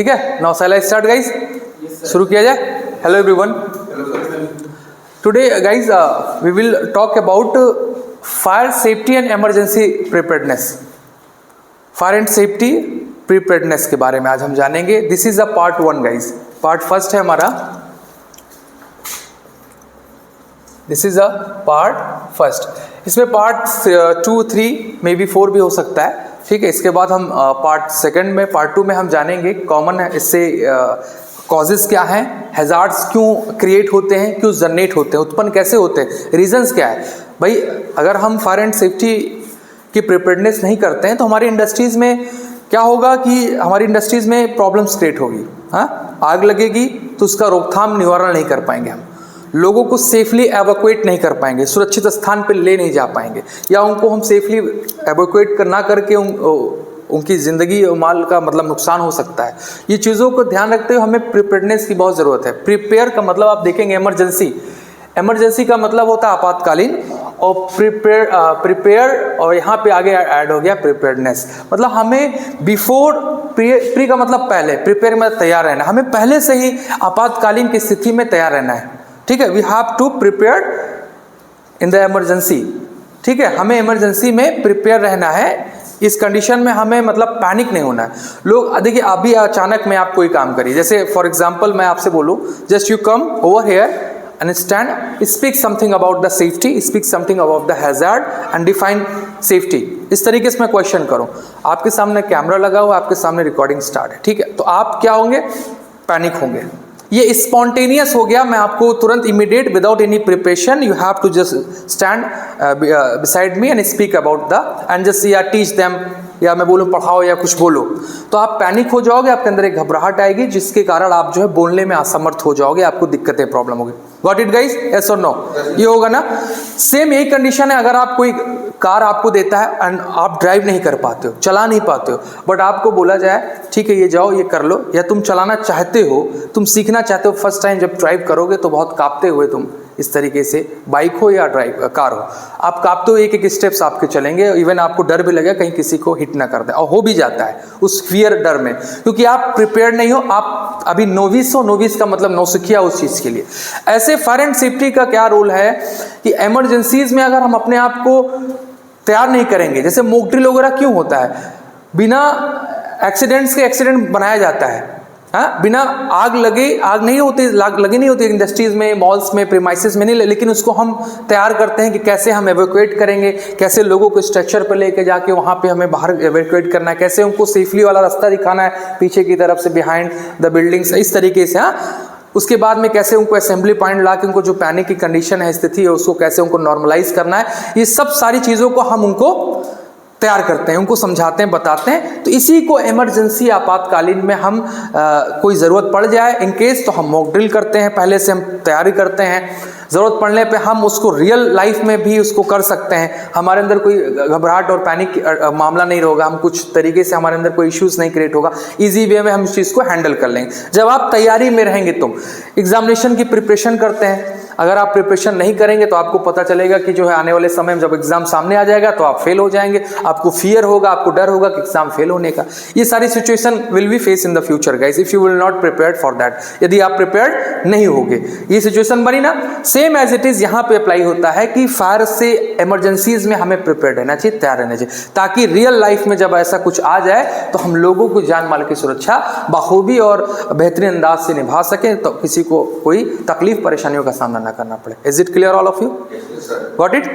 ठीक है, now shall I start guys? शुरू किया जाए। Hello everyone, today guys we will talk about fire safety and emergency preparedness. Fire and safety preparedness के बारे में आज हम जानेंगे। This is a part 1 guys. Part first है हमारा, this is a part first. इसमें पार्ट 2, 3 मे बी 4 भी हो सकता है, ठीक है। इसके बाद हम पार्ट सेकंड में, पार्ट 2 में हम जानेंगे कॉमन है इससे कॉजेस क्या हैं, हैजार्ड्स क्यों क्रिएट होते हैं, क्यों जनरेट होते हैं, उत्पन्न कैसे होते हैं, रीजंस क्या है। भाई अगर हम फायर एंड सेफ्टी की प्रिपेयर्डनेस नहीं करते हैं तो हमारी इंडस्ट्रीज़ में क्या होगा कि हमारी इंडस्ट्रीज़ में प्रॉब्लम्स क्रिएट होगी। हाँ, आग लगेगी तो उसका रोकथाम निवारण नहीं कर पाएंगे हम, लोगों को सेफली एवैक्यूएट नहीं कर पाएंगे, सुरक्षित स्थान पर ले नहीं जा पाएंगे, या उनको हम सेफली एवैक्यूएट ना करके उनकी ज़िंदगी और माल का मतलब नुकसान हो सकता है। ये चीज़ों को ध्यान रखते हुए हमें प्रिपेयर्डनेस की बहुत ज़रूरत है। प्रिपेयर का मतलब आप देखेंगे इमरजेंसी, इमरजेंसी का मतलब होता है आपातकालीन, और प्रिपेयर और यहाँ पे आगे ऐड हो गया प्रिपेयर्डनेस। मतलब हमें बिफोर, प्री का मतलब पहले, प्रिपेयर में तैयार रहना, हमें पहले से ही आपातकालीन की स्थिति में तैयार रहना है, ठीक है। We have to prepare in the emergency, ठीक है। हमें इमरजेंसी में प्रिपेयर रहना है। इस कंडीशन में हमें मतलब पैनिक नहीं होना है। लोग देखिए, अभी अचानक में आप कोई काम करिए, जैसे फॉर एग्जांपल मैं आपसे बोलूँ, just you come over here and stand, speak something about the safety, speak something about the hazard and define safety. इस तरीके से मैं क्वेश्चन करूँ, आपके सामने कैमरा लगा हुआ, आपके सामने रिकॉर्डिंग स्टार्ट है, ठीक है। तो आप क्या होंगे? पैनिक होंगे। ये स्पॉन्टेनियस हो गया। मैं आपको तुरंत immediate, without any preparation, you have to just stand beside me and speak about the and just या टीच देम, या मैं बोलूँ पढ़ाओ या कुछ बोलो, तो आप पैनिक हो जाओगे, आपके अंदर एक घबराहट आएगी जिसके कारण आप जो है बोलने में असमर्थ हो जाओगे, आपको दिक्कतें, प्रॉब्लम होगी। Got it guys? यस और नो? ये होगा ना। सेम यही कंडीशन है अगर आप कोई कार आपको देता है एंड आप ड्राइव नहीं कर पाते हो, चला नहीं पाते हो, बट आपको बोला जाए ठीक है ये जाओ ये कर लो, या तुम चलाना चाहते हो, तुम सीखना चाहते हो, फर्स्ट टाइम जब ड्राइव करोगे तो बहुत कांपते हुए तुम इस तरीके से, बाइक हो या ड्राइव कार हो, आप कांपते हो, एक एक स्टेप्स आपके चलेंगे, इवन आपको डर भी लगेगा कहीं किसी को हिट ना कर दे, और हो भी जाता है उस फियर डर में, क्योंकि आप प्रिपेयर्ड नहीं हो, आप अभी नोविस हो। नोविस का मतलब नौसिखिया उस चीज़ के लिए। ऐसे फायर एंड सेफ्टी का क्या रोल है कि इमरजेंसीज में अगर हम अपने आप को तैयार नहीं करेंगे, जैसे मॉक ड्रिल वगैरह क्यों होता है, बिना एक्सीडेंट्स के एक्सीडेंट बनाया जाता है। हाँ, बिना आग लगे, आग नहीं होती, लगी नहीं होती इंडस्ट्रीज में, मॉल्स में, प्रीमाइसेस में नहीं, लेकिन उसको हम तैयार करते हैं कि कैसे हम एवैक्यूएट करेंगे, कैसे लोगों को स्ट्रक्चर पर लेके जाके वहाँ पे हमें बाहर एवैक्यूएट करना है, कैसे उनको सेफली वाला रास्ता दिखाना है पीछे की तरफ से, बिहाइंड द बिल्डिंग्स, इस तरीके से। हाँ, उसके बाद में कैसे उनको असेंबली पॉइंट ला के उनको जो पैनिक की कंडीशन है, स्थिति है, उसको कैसे उनको नॉर्मलाइज करना है, ये सब सारी चीज़ों को हम उनको तैयार करते हैं, उनको समझाते हैं, बताते हैं। तो इसी को इमरजेंसी, आपातकालीन में हम कोई ज़रूरत पड़ जाए इन केस, तो हम मॉक ड्रिल करते हैं, पहले से हम तैयारी करते हैं, ज़रूरत पड़ने पे हम उसको रियल लाइफ में भी उसको कर सकते हैं। हमारे अंदर कोई घबराहट और पैनिक मामला नहीं होगा, हम कुछ तरीके से हमारे अंदर कोई इश्यूज़ नहीं क्रिएट होगा, ईजी वे में हम इस चीज़ को हैंडल कर लेंगे जब आप तैयारी में रहेंगे। तुम एग्जामिनेशन की प्रिपरेशन करते हैं, अगर आप प्रिपरेशन नहीं करेंगे तो आपको पता चलेगा कि जो है आने वाले समय में जब एग्जाम सामने आ जाएगा तो आप फेल हो जाएंगे, आपको फियर होगा, आपको डर होगा कि एग्जाम फेल होने का। ये सारी situation will be face in the future guys if you will not prepared for that. यदि आप प्रिपेयर्ड नहीं होगे, ये सिचुएशन बनी ना, सेम एज इट इज यहाँ पे अप्लाई होता है कि फायर से इमरजेंसीज में हमें प्रिपेयर्ड रहना चाहिए, तैयार रहना चाहिए, ताकि रियल लाइफ में जब ऐसा कुछ आ जाए तो हम लोगों को जान माल की सुरक्षा बखूबी और बेहतरीन अंदाज से निभा सकें, तो किसी को कोई तकलीफ परेशानियों का सामना ना करना पड़े। Is it clear all of you? Got it?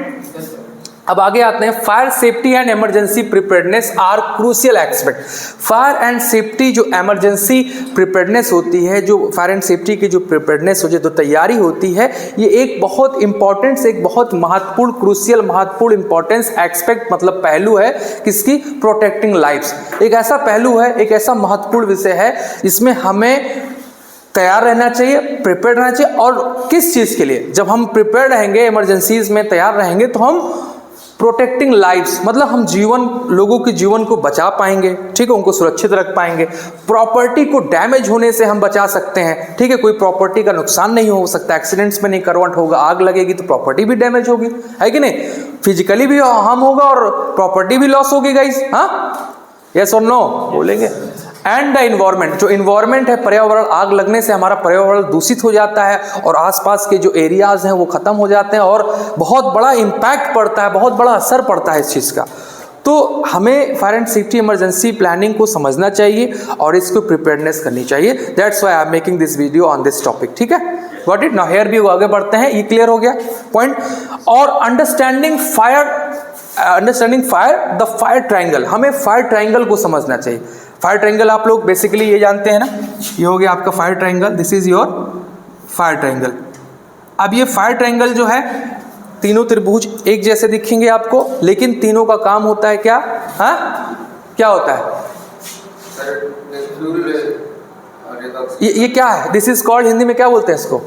अब आगे आते हैं। Fire safety and emergency preparedness are crucial aspect. Fire and safety जो इमरजेंसी प्रिपेयर्डनेस होती है, जो फायर एंड सेफ्टी की जो प्रिपेयर्डनेस हो, जो तैयारी होती है, ये एक बहुत इंपॉर्टेंट, एक बहुत महत्वपूर्ण, क्रूशियल, महत्वपूर्ण इंपॉर्टेंस एस्पेक्ट मतलब पहलू है किसकी? Protecting lifes. एक ऐसा पहलू है, एक ऐसा महत्वपूर्ण विषय है जिसमें हमें तैयार रहना चाहिए, प्रिपेयर्ड रहना चाहिए। और किस चीज़ के लिए? जब हम प्रिपेयर्ड रहेंगे, इमरजेंसीज में तैयार रहेंगे, तो हम प्रोटेक्टिंग लाइफ्स मतलब हम लोगों के जीवन को बचा पाएंगे, ठीक है, उनको सुरक्षित रख पाएंगे। प्रॉपर्टी को डैमेज होने से हम बचा सकते हैं, ठीक है, कोई प्रॉपर्टी का नुकसान नहीं हो सकता, एक्सीडेंट्स में नहीं करवट होगा, आग लगेगी तो प्रॉपर्टी भी डैमेज होगी, है कि नहीं? फिजिकली भी हार्म होगा और प्रॉपर्टी भी लॉस होगी गाइस। हाँ, यस और नो बोलेंगे? एंड द इन्वायरमेंट, जो इन्वायरमेंट है पर्यावरण, आग लगने से हमारा पर्यावरण दूषित हो जाता है और आसपास के जो एरियाज हैं वो खत्म हो जाते हैं और बहुत बड़ा इम्पैक्ट पड़ता है, बहुत बड़ा असर पड़ता है इस चीज़ का। तो हमें fire and safety emergency planning को समझना चाहिए और इसको प्रिपेयर्डनेस करनी चाहिए। That's why I am making this video on this topic. ठीक है, गॉट इट। नाउ हियर भी आगे बढ़ते हैं, ये क्लियर हो गया पॉइंट। और understanding fire, the fire triangle, हमें फायर ट्रायंगल को समझना चाहिए। फायर ट्रायंगल आप लोग बेसिकली ये जानते हैं ना, ये हो गया आपका fire triangle, this is your fire triangle. अब ये फायर ट्रायंगल जो है, तीनों त्रिभुज एक जैसे दिखेंगे आपको, लेकिन तीनों का काम होता है क्या? क्या होता है? ये क्या है? दिस इज कॉल्ड, हिंदी में क्या बोलते हैं इसको?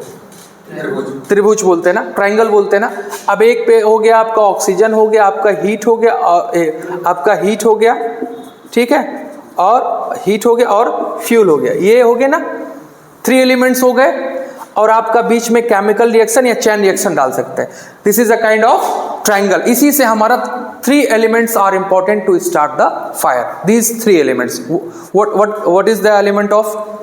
त्रिभुज बोलते हैं ना, ट्रायंगल बोलते हैं ना। अब एक पे हो गया आपका ऑक्सीजन, हो गया आपका हीट, हो गया आपका हीट हो गया, ठीक है, और हीट हो गया और फ्यूल हो गया, ये हो गया ना, 3 एलिमेंट्स हो गए। और आपका बीच में केमिकल रिएक्शन या चैन रिएक्शन डाल सकते हैं। This is a kind of triangle. इसी से हमारा 3 elements are important to start the fire. These 3 elements, what is the element of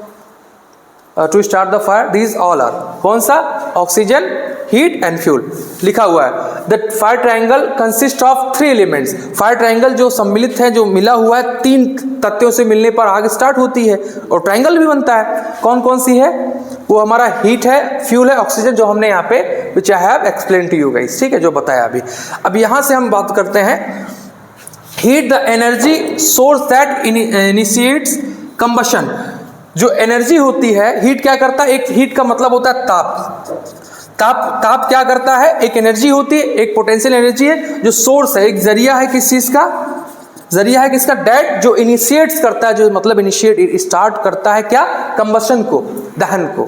to start the fire? These all are, कौन सा? Oxygen, heat and fuel लिखा हुआ है। The fire triangle consist of 3 elements. Fire triangle जो सम्मिलित है, जो मिला हुआ है, 3 तत्वों से मिलने पर आग स्टार्ट होती है और ट्रायंगल भी बनता है। कौन कौन सी है? वो हमारा हीट है, फ्यूल है, ऑक्सीजन, जो हमने यहाँ पे which I have explain to you guys, ठीक है, जो बताया अभी। अब यहाँ से हम बात करते हैं heat, the energy source that initiates combustion. जो एनर्जी होती है, हीट क्या करता है? एक हीट का मतलब होता है ताप क्या करता है? एक एनर्जी होती है, एक पोटेंशियल एनर्जी है, जो सोर्स है, एक जरिया है, किस चीज का जरिया है, किसका? डेट, जो इनिशिएट्स करता है, जो मतलब इनिशिएट स्टार्ट करता है क्या? कंबशन को, दहन को,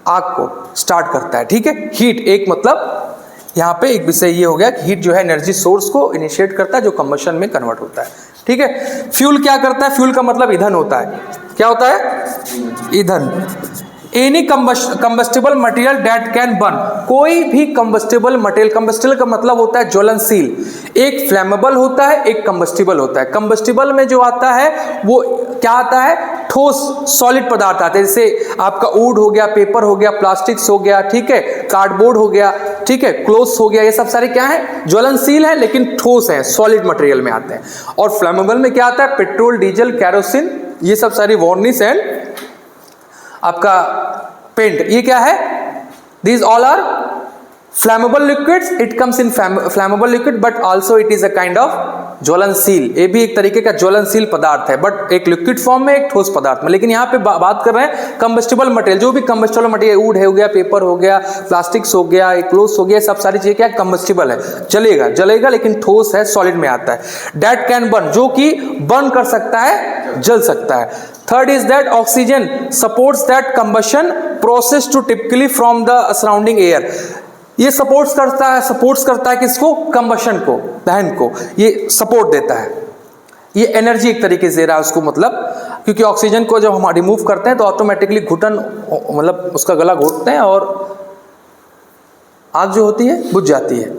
आग को स्टार्ट करता है। ठीक है, हीट एक मतलब यहाँ पे एक विषय ये हो गया कि हीट जो है एनर्जी सोर्स को इनिशिएट करता है, जो कंबशन में कन्वर्ट होता है। ठीक है, फ्यूल क्या करता है? फ्यूल का मतलब ईंधन होता है। क्या होता है? ईंधन। Any combustible material date can burn, कोई भी कंबस्टिबल मटेरियल, कंबस्टिबल का मतलब होता है ज्वलनशील। एक फ्लेमेबल होता है, एक कंबस्टिबल होता है। कंबस्टिबल में जो आता है वो क्या आता है? ठोस सॉलिड पदार्थ आते हैं, जैसे आपका वुड हो गया, पेपर हो गया, प्लास्टिक्स हो गया, ठीक है, कार्डबोर्ड हो गया, ठीक है, क्लोथ्स हो गया, ये सब सारे क्या है? ज्वलनशील है लेकिन ठोस है, सॉलिड मटेरियल में आते हैं। और फ्लेमेबल में क्या आता है? पेट्रोल, डीजल, कैरोसिन, ये सब सारी वार्निश एंड आपका पेंट, ये क्या है? These all are flammable liquids. It comes in flammable liquid but also it is a kind of ज्वलनशील। ये भी एक तरीके का ज्वलनशील पदार्थ है, बट एक लिक्विड फॉर्म में, एक ठोस पदार्थ में। लेकिन यहाँ पे बात कर रहे हैं कंबस्टिबल मटेरियल, जो भी कंबस्टिबल मटेरियल, वुड हो गया, पेपर हो गया, प्लास्टिक्स हो गया, क्लोथ्स हो गया, सब सारी चीजें क्या कंबस्टिबल है, जलेगा लेकिन ठोस है, सॉलिड में आता है। दैट कैन बर्न, जो कि बर्न कर सकता है, जल सकता है। Third is that oxygen supports that combustion process to typically from the surrounding air. ये सपोर्ट्स करता है किसको? कंबशन को, दहन को, ये सपोर्ट देता है। ये एनर्जी एक तरीके से दे रहा है उसको, मतलब क्योंकि ऑक्सीजन को जब हम रिमूव करते हैं तो ऑटोमेटिकली घुटन, मतलब उसका गला घोटते हैं और आग जो होती है बुझ जाती है।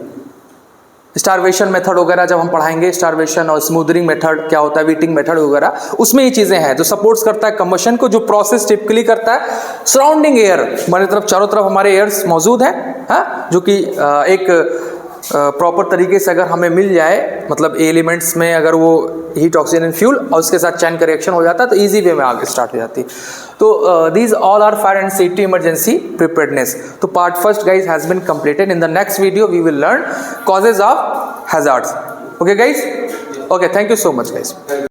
स्टारवेशन मेथड वगैरह जब हम पढ़ाएंगे, स्टारवेशन और स्मूदरिंग मेथड क्या होता है, वीटिंग मेथड वगैरह, उसमें ये चीजें हैं जो सपोर्ट्स करता है कंबशन को, जो प्रोसेस टिपिकली करता है सराउंडिंग एयर, हमारे तरफ चारों तरफ हमारे एयर्स मौजूद हैं, जो कि एक प्रॉपर तरीके से अगर हमें मिल जाए, मतलब एलिमेंट्स में अगर वो हीट, ऑक्सीजन एंड फ्यूल और उसके साथ चैन का रिएक्शन हो जाता है तो इजी वे में आग स्टार्ट हो जाती है। तो these all are fire and safety emergency preparedness. तो part first guys has been completed. In the next video we will learn causes of hazards. Okay guys, okay, thank you so much guys.